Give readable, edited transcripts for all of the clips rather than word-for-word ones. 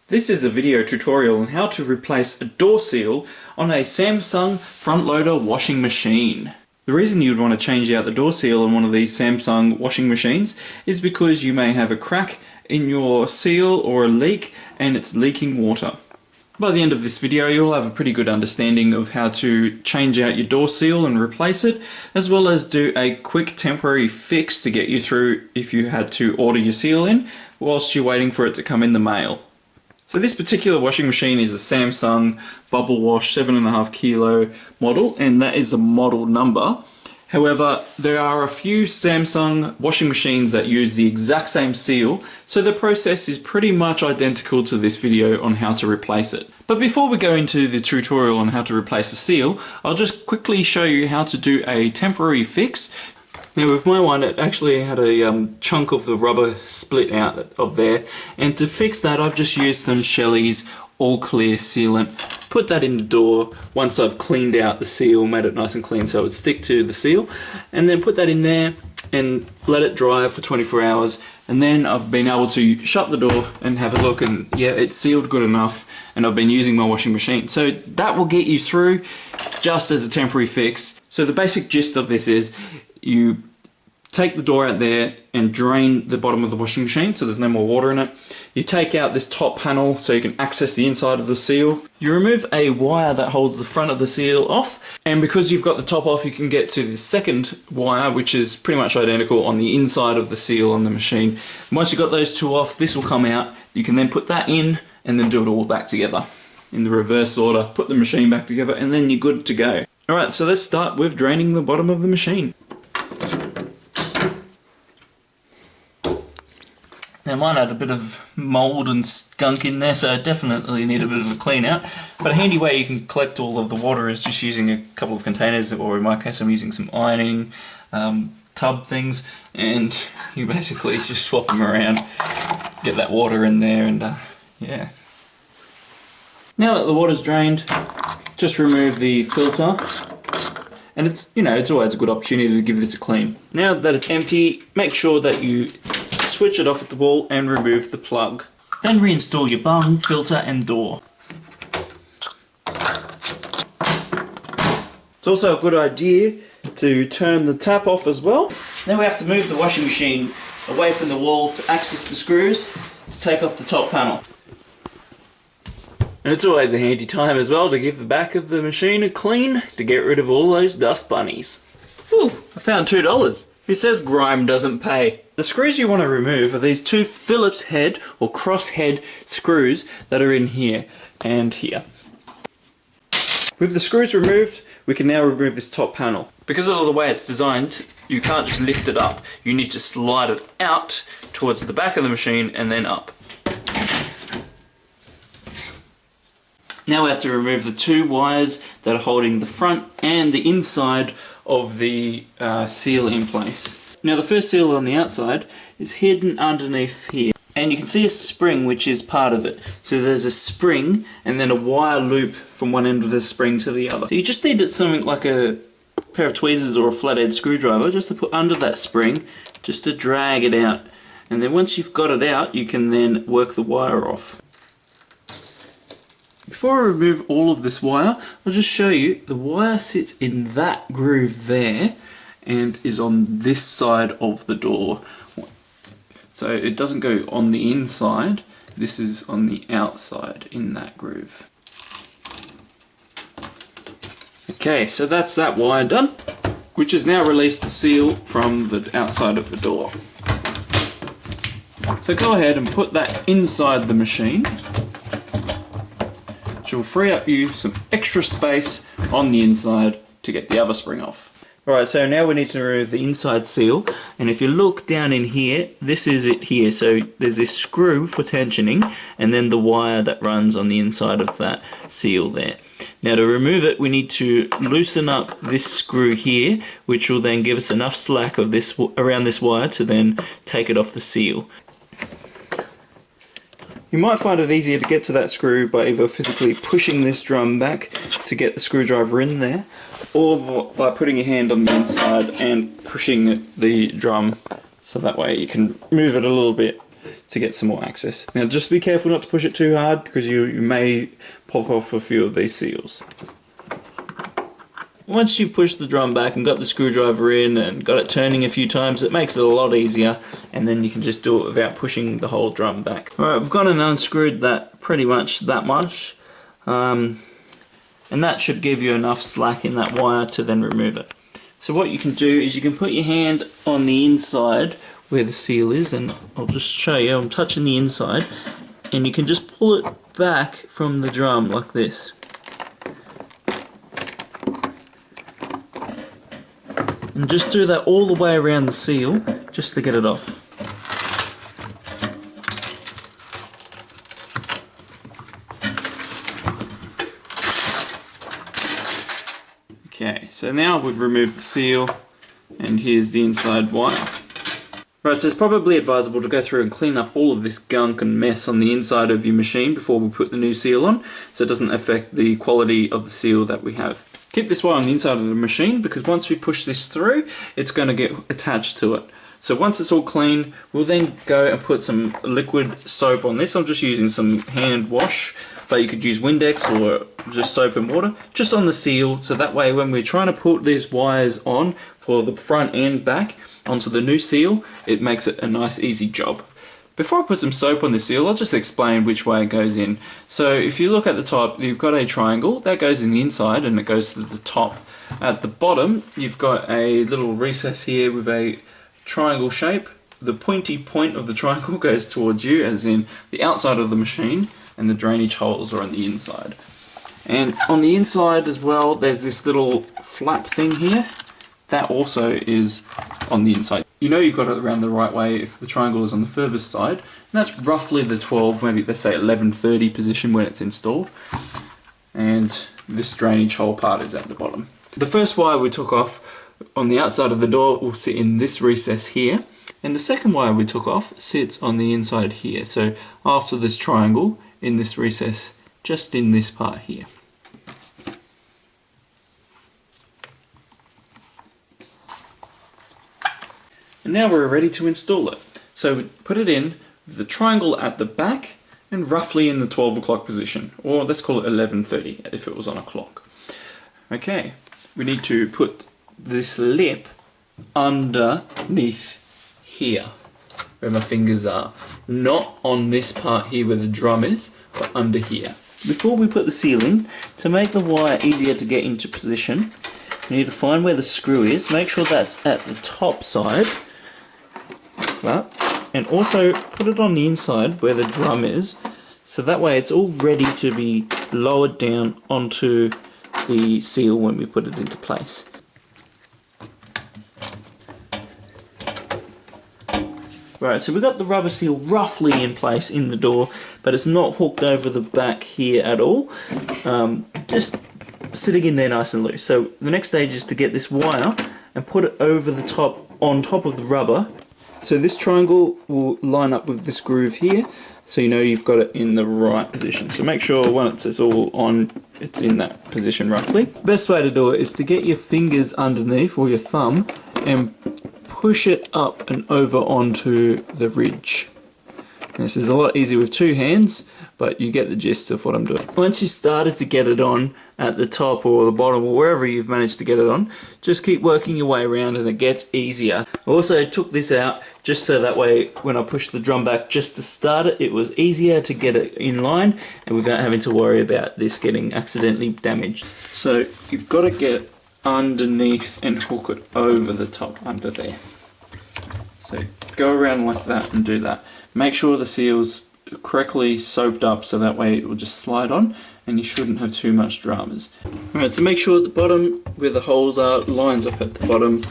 This is a video tutorial on how to replace a door seal on a Samsung front loader washing machine. The reason you'd want to change out the door seal on one of these Samsung washing machines is because you may have a crack in your seal or a leak and it's leaking water. By the end of this video you'll have a pretty good understanding of how to change out your door seal and replace it, as well as do a quick temporary fix to get you through if you had to order your seal in whilst you're waiting for it to come in the mail. So this particular washing machine is a Samsung Bubble Wash 7.5 kilo model, and that is the model number. However, there are a few Samsung washing machines that use the exact same seal, so the process is pretty much identical to this video on how to replace it. But before we go into the tutorial on how to replace the seal, I'll just quickly show you how to do a temporary fix. Now with my one, it actually had a chunk of the rubber split out of there, and to fix that I've just used some Selleys all clear sealant. Put that in the door once I've cleaned out the seal, made it nice and clean so it would stick to the seal, and then put that in there and let it dry for 24 hours, and then I've been able to shut the door and have a look, and yeah, it's sealed good enough, and I've been using my washing machine. So that will get you through just as a temporary fix. So the basic gist of this is you take the door out there and drain the bottom of the washing machine so there's no more water in it. You take out this top panel so you can access the inside of the seal. You remove a wire that holds the front of the seal off, and because you've got the top off you can get to the second wire, which is pretty much identical on the inside of the seal on the machine. Once you've got those two off, this will come out. You can then put that in and then do it all back together in the reverse order. Put the machine back together and then you're good to go. Alright, so let's start with draining the bottom of the machine. Now mine had a bit of mould and skunk in there, so I definitely need a bit of a clean out. But a handy way you can collect all of the water is just using a couple of containers, or in my case I'm using some ironing tub things, and you basically just swap them around, get that water in there, and yeah. Now that the water's drained, just remove the filter, and it's, you know, it's always a good opportunity to give this a clean. Now that it's empty, make sure that you switch it off at the wall and remove the plug. Then reinstall your bung, filter and door. It's also a good idea to turn the tap off as well. Now we have to move the washing machine away from the wall to access the screws to take off the top panel. And it's always a handy time as well to give the back of the machine a clean to get rid of all those dust bunnies. Ooh, I found $2. Who says grime doesn't pay? The screws you want to remove are these two Phillips head or cross head screws that are in here and here. With the screws removed, we can now remove this top panel. Because of the way it's designed, you can't just lift it up. You need to slide it out towards the back of the machine and then up. Now we have to remove the two wires that are holding the front and the inside of the seal in place. Now the first seal on the outside is hidden underneath here, and you can see a spring which is part of it. So there's a spring and then a wire loop from one end of the spring to the other. So you just need something like a pair of tweezers or a flathead screwdriver just to put under that spring, just to drag it out. And then once you've got it out, you can then work the wire off. Before I remove all of this wire, I'll just show you the wire sits in that groove there and is on this side of the door. So it doesn't go on the inside, this is on the outside in that groove. Okay, so that's that wire done, which has now released the seal from the outside of the door. So go ahead and put that inside the machine, which will free up you some extra space on the inside to get the other spring off. Alright, so now we need to remove the inside seal, and if you look down in here, this is it here. So there's this screw for tensioning, and then the wire that runs on the inside of that seal there. Now to remove it, we need to loosen up this screw here, which will then give us enough slack of this around this wire to then take it off the seal. You might find it easier to get to that screw by either physically pushing this drum back to get the screwdriver in there, or by putting your hand on the inside and pushing the drum, so that way you can move it a little bit to get some more access. Now just be careful not to push it too hard because you may pop off a few of these seals. Once you've pushed the drum back and got the screwdriver in and got it turning a few times, it makes it a lot easier, and then you can just do it without pushing the whole drum back. Alright, I've gone and unscrewed that pretty much that much, and that should give you enough slack in that wire to then remove it. So what you can do is you can put your hand on the inside where the seal is, and I'll just show you, I'm touching the inside, and you can just pull it back from the drum like this. And just do that all the way around the seal, just to get it off. Okay, so now we've removed the seal, and here's the inside wire. Right, so it's probably advisable to go through and clean up all of this gunk and mess on the inside of your machine before we put the new seal on, so it doesn't affect the quality of the seal that we have. Keep this wire on the inside of the machine because once we push this through, it's going to get attached to it. So once it's all clean, we'll then go and put some liquid soap on this. I'm just using some hand wash, but you could use Windex or just soap and water, just on the seal, so that way when we're trying to put these wires on for the front and back onto the new seal, it makes it a nice easy job. Before I put some soap on the seal, I'll just explain which way it goes in. So if you look at the top, you've got a triangle, that goes in the inside and it goes to the top. At the bottom, you've got a little recess here with a triangle shape. The pointy point of the triangle goes towards you, as in the outside of the machine, and the drainage holes are on the inside. And on the inside as well, there's this little flap thing here. That also is on the inside. You know you've got it around the right way if the triangle is on the furthest side, and that's roughly the 12, maybe let's say 11:30 position when it's installed. And this drainage hole part is at the bottom. The first wire we took off on the outside of the door will sit in this recess here, and the second wire we took off sits on the inside here. So after this triangle, in this recess, just in this part here. And now we're ready to install it. So we put it in with the triangle at the back and roughly in the 12 o'clock position, or let's call it 11:30 if it was on a clock. Okay, we need to put this lip underneath here where my fingers are, not on this part here where the drum is, but under here. Before we put the seal in, to make the wire easier to get into position, we need to find where the screw is, make sure that's at the top side, and also put it on the inside where the drum is, so that way it's all ready to be lowered down onto the seal when we put it into place. Right, so we've got the rubber seal roughly in place in the door, but it's not hooked over the back here at all, just sitting in there nice and loose. So the next stage is to get this wire and put it over the top, on top of the rubber. So this triangle will line up with this groove here, so you know you've got it in the right position. So make sure once it's all on, it's in that position roughly. Best way to do it is to get your fingers underneath, or your thumb, and push it up and over onto the ridge. And this is a lot easier with two hands, but you get the gist of what I'm doing. Once you started to get it on at the top or the bottom or wherever you've managed to get it on, just keep working your way around and it gets easier. I also took this out just so that way when I pushed the drum back just to start it, it was easier to get it in line and without having to worry about this getting accidentally damaged. So you've got to get underneath and hook it over the top under there. So go around like that and do that. Make sure the seal's correctly soaped up so that way it will just slide on and you shouldn't have too much dramas. Alright, so make sure at the bottom where the holes are lines up at the bottom.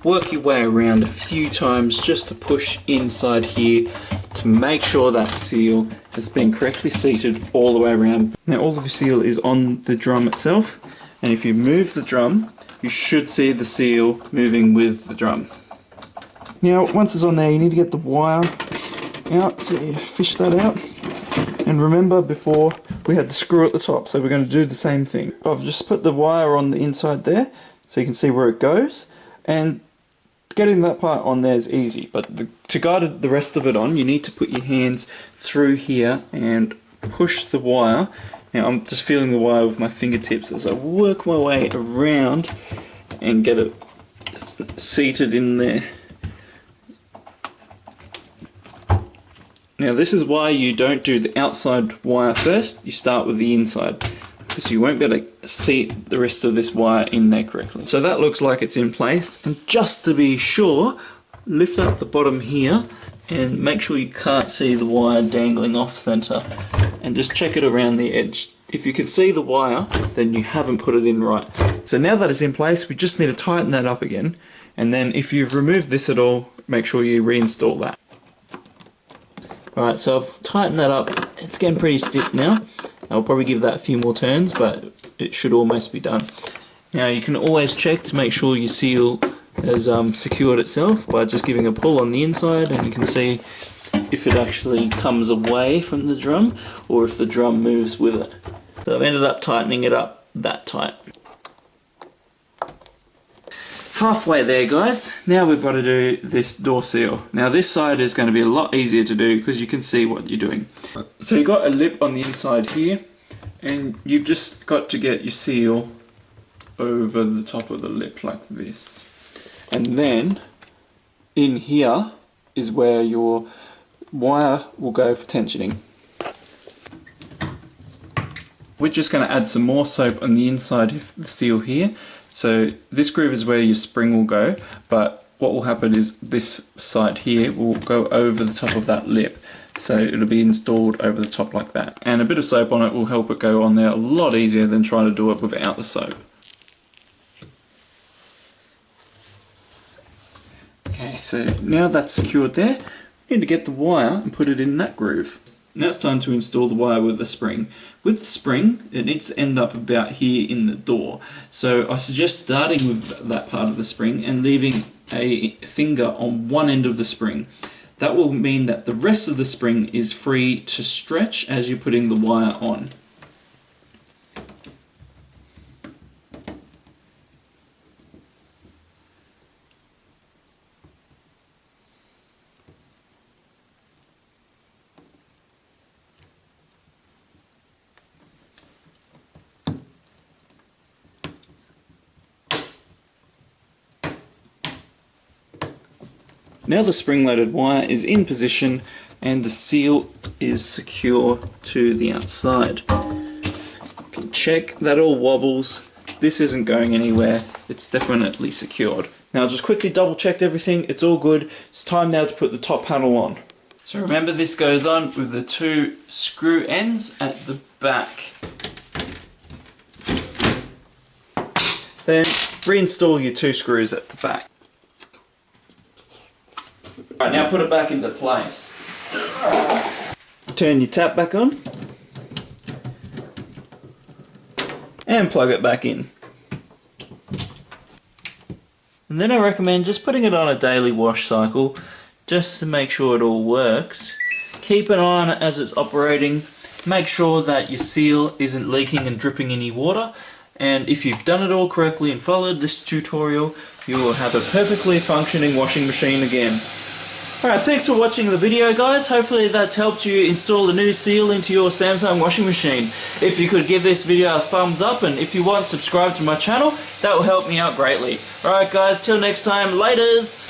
Work your way around a few times just to push inside here to make sure that seal has been correctly seated all the way around. Now all of the seal is on the drum itself, and if you move the drum you should see the seal moving with the drum. Now once it's on there you need to get the wire out, so you fish that out, and remember before we had the screw at the top, so we're going to do the same thing. I've just put the wire on the inside there so you can see where it goes, and getting that part on there is easy, but to guide the rest of it on, you need to put your hands through here and push the wire. Now I'm just feeling the wire with my fingertips as I work my way around and get it seated in there. Now this is why you don't do the outside wire first, you start with the inside, because you won't be able to seat the rest of this wire in there correctly. So that looks like it's in place, and just to be sure, lift up the bottom here and make sure you can't see the wire dangling off center, and just check it around the edge. If you can see the wire, then you haven't put it in right. So now that it's in place, we just need to tighten that up again, and then if you've removed this at all, make sure you reinstall that. Alright, so I've tightened that up. It's getting pretty stiff now. I'll probably give that a few more turns, but it should almost be done. Now you can always check to make sure your seal has secured itself by just giving a pull on the inside, and you can see if it actually comes away from the drum or if the drum moves with it. So I've ended up tightening it up that tight. Halfway there, guys. Now we've got to do this door seal. Now this side is going to be a lot easier to do because you can see what you're doing. So you've got a lip on the inside here, and you've just got to get your seal over the top of the lip like this. And then in here is where your wire will go for tensioning. We're just going to add some more soap on the inside of the seal here. So this groove is where your spring will go, but what will happen is this side here will go over the top of that lip. So it'll be installed over the top like that. And a bit of soap on it will help it go on there a lot easier than trying to do it without the soap. Okay, so now that's secured there, we need to get the wire and put it in that groove. Now it's time to install the wire with the spring. With the spring, it needs to end up about here in the door. So I suggest starting with that part of the spring and leaving a finger on one end of the spring. That will mean that the rest of the spring is free to stretch as you're putting the wire on. Now the spring-loaded wire is in position and the seal is secure to the outside. You can check that all wobbles. This isn't going anywhere. It's definitely secured. Now just quickly double check everything. It's all good. It's time now to put the top panel on. So remember, this goes on with the two screw ends at the back. Then reinstall your two screws at the back. Right, now put it back into place. Turn your tap back on and plug it back in. And then I recommend just putting it on a daily wash cycle just to make sure it all works. Keep an eye on it as it's operating. Make sure that your seal isn't leaking and dripping any water. And if you've done it all correctly and followed this tutorial, you will have a perfectly functioning washing machine again. Alright, thanks for watching the video, guys. Hopefully that's helped you install the new seal into your Samsung washing machine. If you could give this video a thumbs up, and if you want, subscribe to my channel. That will help me out greatly. Alright guys, till next time, laters!